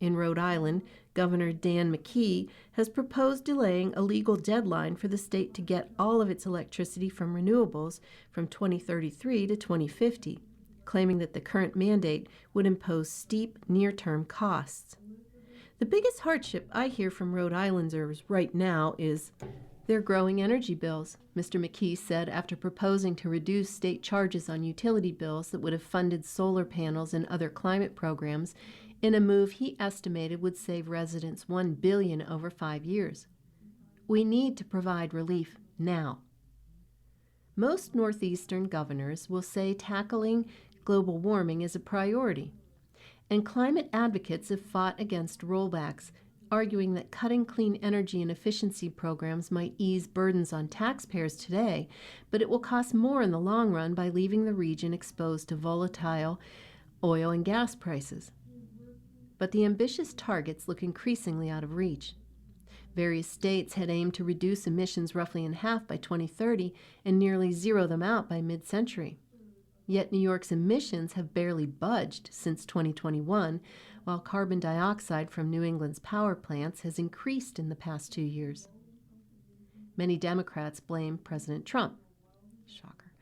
In Rhode Island, Governor Dan McKee has proposed delaying a legal deadline for the state to get all of its electricity from renewables from 2033 to 2050. Claiming that the current mandate would impose steep near-term costs. The biggest hardship I hear from Rhode Islanders right now is their growing energy bills, Mr. McKee said after proposing to reduce state charges on utility bills that would have funded solar panels and other climate programs in a move he estimated would save residents $1 billion over 5 years. We need to provide relief now. Most Northeastern governors will say tackling global warming is a priority, and climate advocates have fought against rollbacks, arguing that cutting clean energy and efficiency programs might ease burdens on taxpayers today, but it will cost more in the long run by leaving the region exposed to volatile oil and gas prices. But the ambitious targets look increasingly out of reach. Various states had aimed to reduce emissions roughly in half by 2030 and nearly zero them out by mid-century. Yet New York's emissions have barely budged since 2021, while carbon dioxide from New England's power plants has increased in the past 2 years. Many Democrats blame President Trump. Shocker.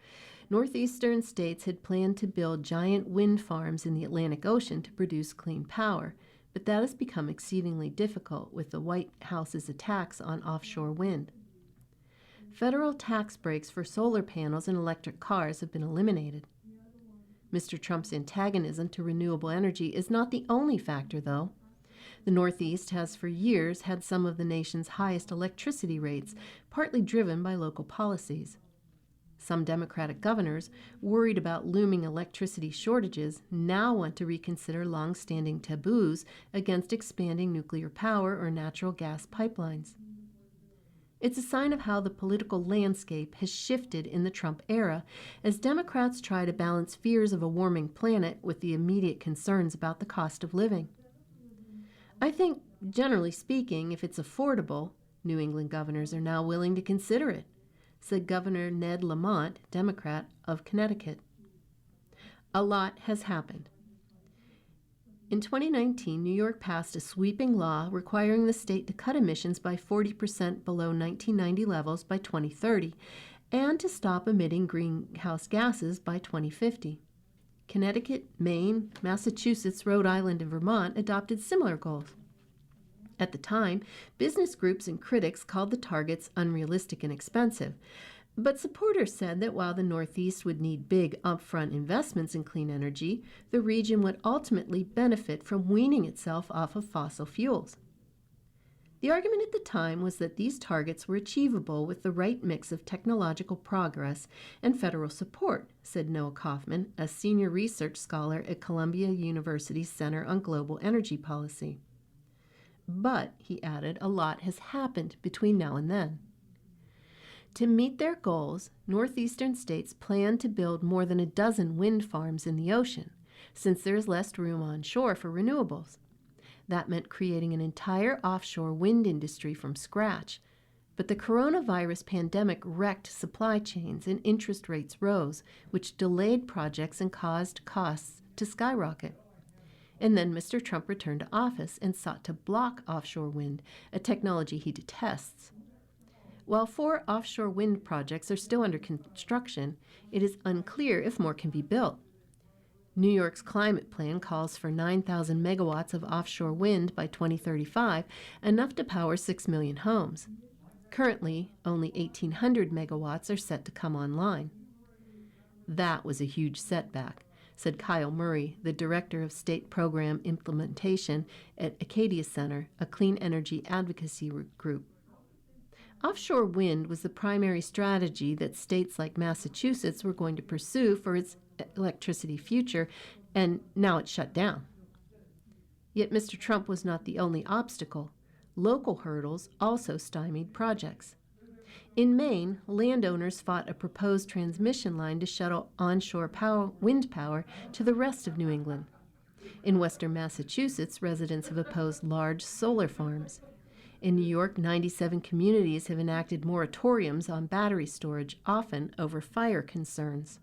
Northeastern states had planned to build giant wind farms in the Atlantic Ocean to produce clean power, but that has become exceedingly difficult with the White House's attacks on offshore wind. Federal tax breaks for solar panels and electric cars have been eliminated. Mr. Trump's antagonism to renewable energy is not the only factor, though. The Northeast has for years had some of the nation's highest electricity rates, partly driven by local policies. Some Democratic governors, worried about looming electricity shortages, now want to reconsider long-standing taboos against expanding nuclear power or natural gas pipelines. It's a sign of how the political landscape has shifted in the Trump era as Democrats try to balance fears of a warming planet with the immediate concerns about the cost of living. I think, generally speaking, if it's affordable, New England governors are now willing to consider it, said Governor Ned Lamont, Democrat of Connecticut. A lot has happened. In 2019, New York passed a sweeping law requiring the state to cut emissions by 40% below 1990 levels by 2030 and to stop emitting greenhouse gases by 2050. Connecticut, Maine, Massachusetts, Rhode Island, and Vermont adopted similar goals. At the time, business groups and critics called the targets unrealistic and expensive. But supporters said that while the Northeast would need big upfront investments in clean energy, the region would ultimately benefit from weaning itself off of fossil fuels. The argument at the time was that these targets were achievable with the right mix of technological progress and federal support, said Noah Kaufman, a senior research scholar at Columbia University's Center on Global Energy Policy. But, he added, a lot has happened between now and then. To meet their goals, Northeastern states plan to build more than a dozen wind farms in the ocean, since there is less room on shore for renewables. That meant creating an entire offshore wind industry from scratch. But the coronavirus pandemic wrecked supply chains and interest rates rose, which delayed projects and caused costs to skyrocket. And then Mr. Trump returned to office and sought to block offshore wind, a technology he detests. While 4 offshore wind projects are still under construction, it is unclear if more can be built. New York's climate plan calls for 9,000 megawatts of offshore wind by 2035, enough to power 6 million homes. Currently, only 1,800 megawatts are set to come online. That was a huge setback, said Kyle Murray, the director of state program implementation at Acadia Center, a clean energy advocacy group. Offshore wind was the primary strategy that states like Massachusetts were going to pursue for its electricity future, and now it's shut down. Yet Mr. Trump was not the only obstacle. Local hurdles also stymied projects. In Maine, landowners fought a proposed transmission line to shuttle onshore wind power to the rest of New England. In western Massachusetts, residents have opposed large solar farms. In New York, 97 communities have enacted moratoriums on battery storage, often over fire concerns.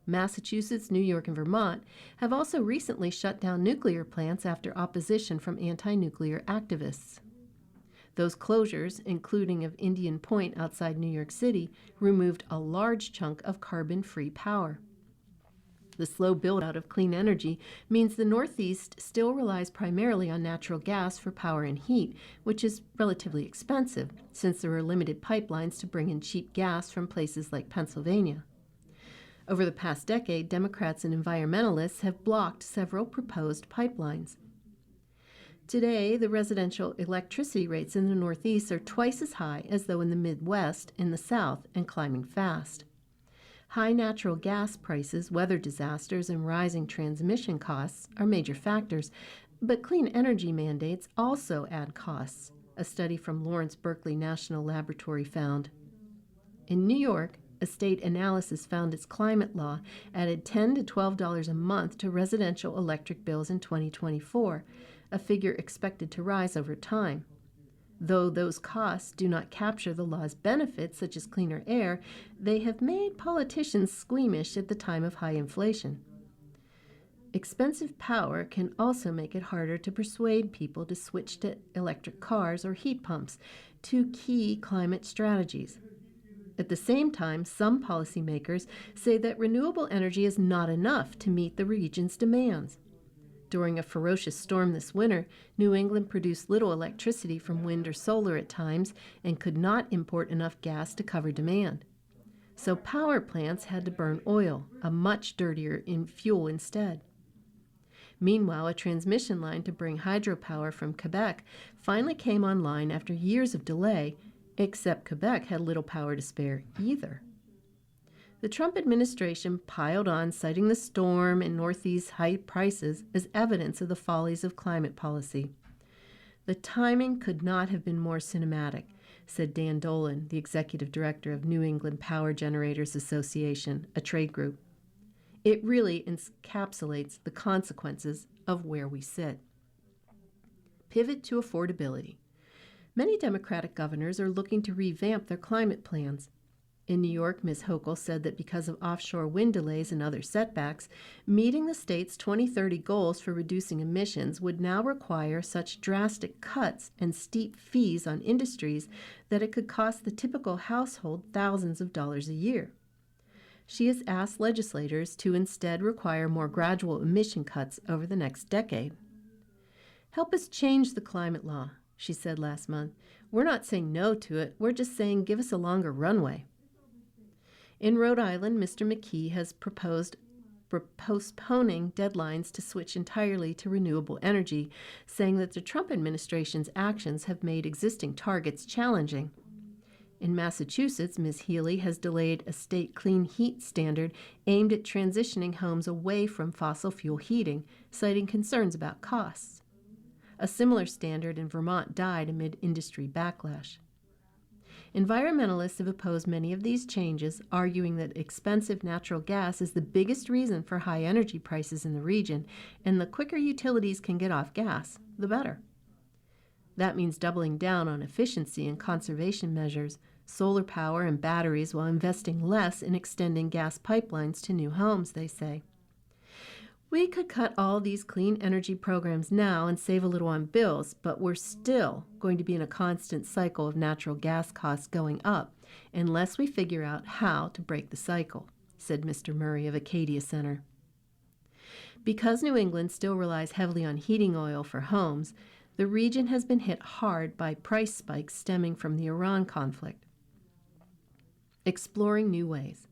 Massachusetts, New York, and Vermont have also recently shut down nuclear plants after opposition from anti-nuclear activists. Those closures, including of Indian Point outside New York City, removed a large chunk of carbon-free power. The slow build-out of clean energy means the Northeast still relies primarily on natural gas for power and heat, which is relatively expensive, since there are limited pipelines to bring in cheap gas from places like Pennsylvania. Over the past decade, Democrats and environmentalists have blocked several proposed pipelines. Today, the residential electricity rates in the Northeast are twice as high as though in the Midwest, in the South, and climbing fast. High natural gas prices, weather disasters, and rising transmission costs are major factors, but clean energy mandates also add costs, a study from Lawrence Berkeley National Laboratory found. In New York, a state analysis found its climate law added $10 to $12 a month to residential electric bills in 2024, a figure expected to rise over time. Though those costs do not capture the law's benefits, such as cleaner air, they have made politicians squeamish at the time of high inflation. Expensive power can also make it harder to persuade people to switch to electric cars or heat pumps, two key climate strategies. At the same time, some policymakers say that renewable energy is not enough to meet the region's demands. During a ferocious storm this winter, New England produced little electricity from wind or solar at times and could not import enough gas to cover demand. So power plants had to burn oil, a much dirtier fuel instead. Meanwhile, a transmission line to bring hydropower from Quebec finally came online after years of delay, except Quebec had little power to spare either. The Trump administration piled on, citing the storm and Northeast high prices as evidence of the follies of climate policy. The timing could not have been more cinematic, said Dan Dolan, the executive director of New England Power Generators Association, a trade group. It really encapsulates the consequences of where we sit. Pivot to affordability. Many Democratic governors are looking to revamp their climate plans. In New York, Ms. Hochul said that because of offshore wind delays and other setbacks, meeting the state's 2030 goals for reducing emissions would now require such drastic cuts and steep fees on industries that it could cost the typical household thousands of dollars a year. She has asked legislators to instead require more gradual emission cuts over the next decade. "Help us change the climate law," she said last month. "We're not saying no to it, we're just saying give us a longer runway." In Rhode Island, Mr. McKee has proposed postponing deadlines to switch entirely to renewable energy, saying that the Trump administration's actions have made existing targets challenging. In Massachusetts, Ms. Healy has delayed a state clean heat standard aimed at transitioning homes away from fossil fuel heating, citing concerns about costs. A similar standard in Vermont died amid industry backlash. Environmentalists have opposed many of these changes, arguing that expensive natural gas is the biggest reason for high energy prices in the region, and the quicker utilities can get off gas, the better. That means doubling down on efficiency and conservation measures, solar power and batteries, while investing less in extending gas pipelines to new homes, they say. We could cut all these clean energy programs now and save a little on bills, but we're still going to be in a constant cycle of natural gas costs going up unless we figure out how to break the cycle, said Mr. Murray of Acadia Center. Because New England still relies heavily on heating oil for homes, the region has been hit hard by price spikes stemming from the Iran conflict. Exploring new ways.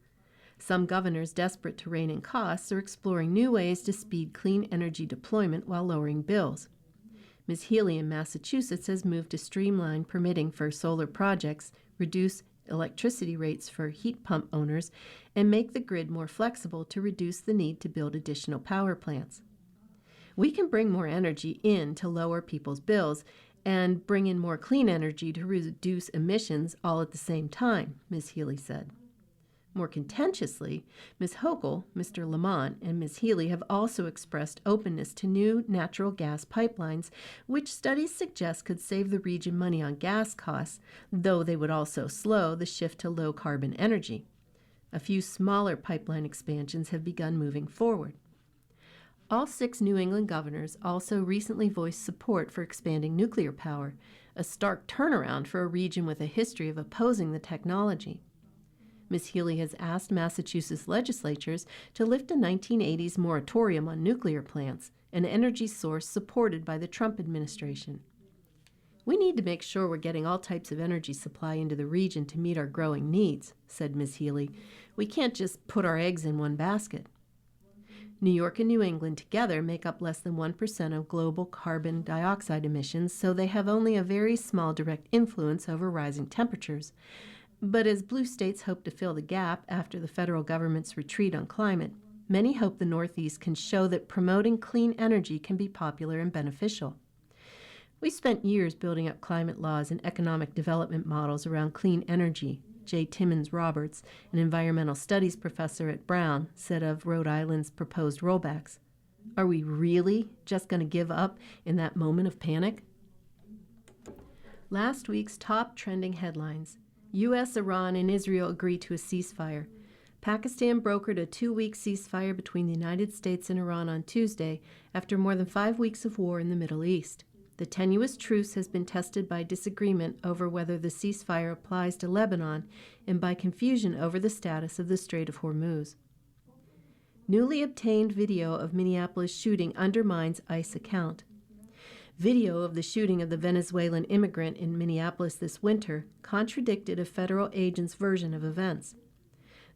Some governors desperate to rein in costs are exploring new ways to speed clean energy deployment while lowering bills. Ms. Healy in Massachusetts has moved to streamline permitting for solar projects, reduce electricity rates for heat pump owners, and make the grid more flexible to reduce the need to build additional power plants. We can bring more energy in to lower people's bills, and bring in more clean energy to reduce emissions all at the same time, Ms. Healy said. More contentiously, Ms. Hochul, Mr. Lamont, and Ms. Healy have also expressed openness to new natural gas pipelines, which studies suggest could save the region money on gas costs, though they would also slow the shift to low-carbon energy. A few smaller pipeline expansions have begun moving forward. All 6 New England governors also recently voiced support for expanding nuclear power, a stark turnaround for a region with a history of opposing the technology. Ms. Healy has asked Massachusetts legislatures to lift a 1980s moratorium on nuclear plants, an energy source supported by the Trump administration. "We need to make sure we're getting all types of energy supply into the region to meet our growing needs," said Ms. Healy. "We can't just put our eggs in one basket." New York and New England together make up less than 1% of global carbon dioxide emissions, so they have only a very small direct influence over rising temperatures. But as blue states hope to fill the gap after the federal government's retreat on climate, many hope the Northeast can show that promoting clean energy can be popular and beneficial. We spent years building up climate laws and economic development models around clean energy, J. Timmons Roberts, an environmental studies professor at Brown, said of Rhode Island's proposed rollbacks. Are we really just going to give up in that moment of panic? Last week's top trending headlines. U.S., Iran, and Israel agree to a ceasefire. Pakistan brokered a 2-week ceasefire between the United States and Iran on Tuesday after more than 5 weeks of war in the Middle East. The tenuous truce has been tested by disagreement over whether the ceasefire applies to Lebanon and by confusion over the status of the Strait of Hormuz. Newly obtained video of Minneapolis shooting undermines ICE account. Video of the shooting of the Venezuelan immigrant in Minneapolis this winter contradicted a federal agent's version of events.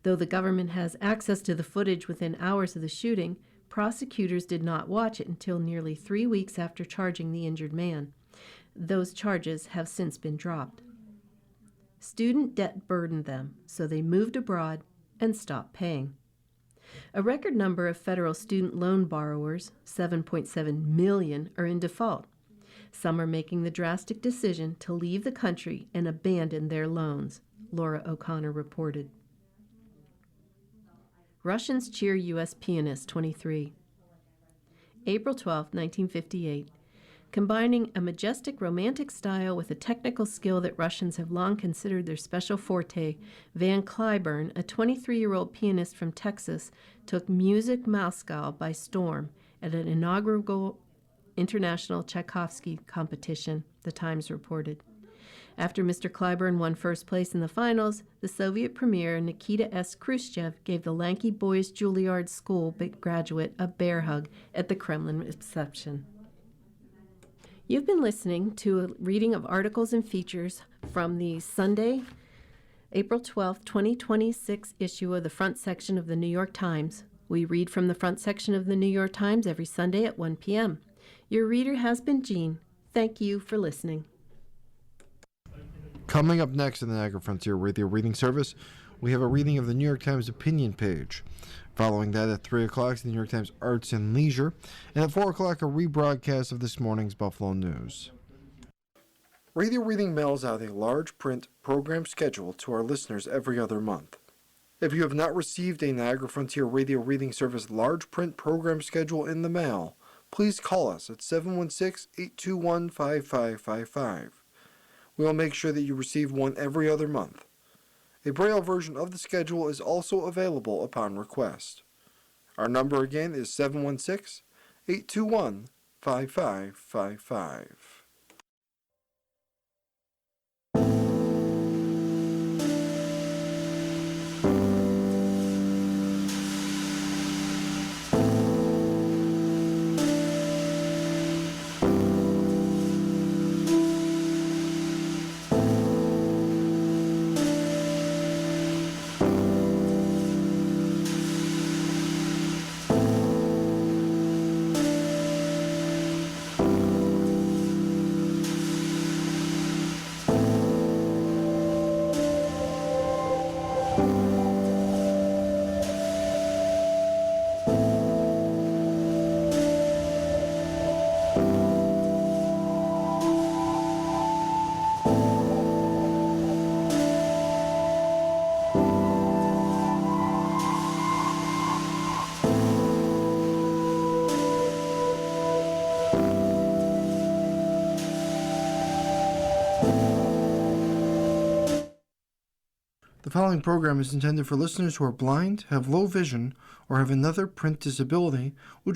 Though the government has access to the footage within hours of the shooting, prosecutors did not watch it until nearly 3 weeks after charging the injured man. Those charges have since been dropped. Student debt burdened them, so they moved abroad and stopped paying. A record number of federal student loan borrowers, 7.7 million, are in default. Some are making the drastic decision to leave the country and abandon their loans, Laura O'Connor reported. Russians cheer U.S. pianist 23. April 12, 1958. Combining a majestic romantic style with a technical skill that Russians have long considered their special forte, Van Cliburn, a 23-year-old pianist from Texas, took Music Moscow by storm at an inaugural international Tchaikovsky competition, the Times reported. After Mr. Cliburn won first place in the finals, the Soviet premier Nikita S. Khrushchev gave the lanky boys Juilliard School graduate a bear hug at the Kremlin reception. You've been listening to a reading of articles and features from the Sunday, April 12, 2026 issue of the front section of the New York Times. We read from the front section of the New York Times every Sunday at 1 p.m. Your reader has been Jean. Thank you for listening. Coming up next in the Niagara Frontier Radio Reading Service, we have a reading of the New York Times opinion page. Following that, at 3 o'clock, the New York Times Arts and Leisure, and at 4 o'clock, a rebroadcast of this morning's Buffalo News. Radio Reading mails out a large print program schedule to our listeners every other month. If you have not received a Niagara Frontier Radio Reading Service large print program schedule in the mail, please call us at 716-821-5555. We will make sure that you receive one every other month. A Braille version of the schedule is also available upon request. Our number again is 716-821-5555. following program is intended for listeners who are blind, have low vision, or have another print disability, which